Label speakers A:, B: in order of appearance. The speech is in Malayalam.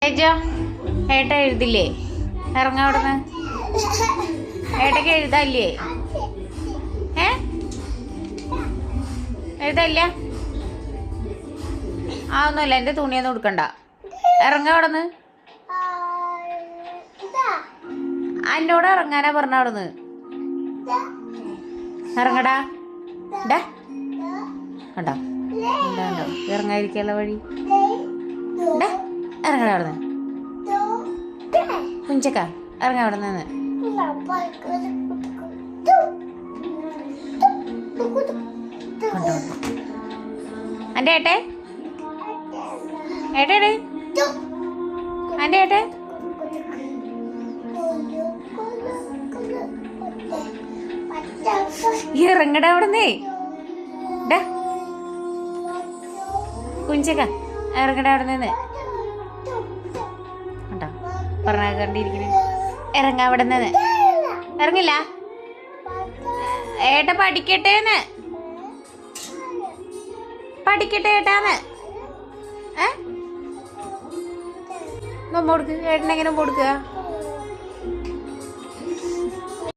A: ഏജോ ഏട്ട എഴുതില്ലേ? ഇറങ്ങ അവിടുന്ന്. ഏട്ടക്ക് എഴുതാല്ലേ? എഴുതല്ല. ഒന്നുമില്ല, എൻ്റെ തുണിയൊന്നും കൊടുക്കണ്ട. ഇറങ്ങ അവിടുന്ന്. എന്നോട് ഇറങ്ങാനാ പറഞ്ഞ അവിടുന്ന്. ഇറങ്ങടാ. കണ്ടോ കണ്ടോ ഇറങ്ങാതിരിക്കല്ല വഴി. ഇറങ്ങടാ അവിടുന്ന്. കുഞ്ചക്ക ഇറങ്ങ അവിടെ നിന്ന്. എൻ്റെ ഏട്ടേ ഏട്ടേടെ എൻ്റെ ഏട്ടേ ഇറങ്ങട അവിടുന്നേ. കുഞ്ചക്ക ഇറങ്ങട അവിടെ നിന്ന്. കണ്ടോ പറഞ്ഞ കണ്ടിരിക്കണേ. ഇറങ്ങ അവിടെ നിന്ന്. ഇറങ്ങില്ല. ഏട്ട പഠിക്കട്ടേന്ന്. പഠിക്കട്ടെ ഏട്ടാന്ന്. കൊടുക്കുക ഏട്ടനെങ്ങനെ കൊടുക്കുക?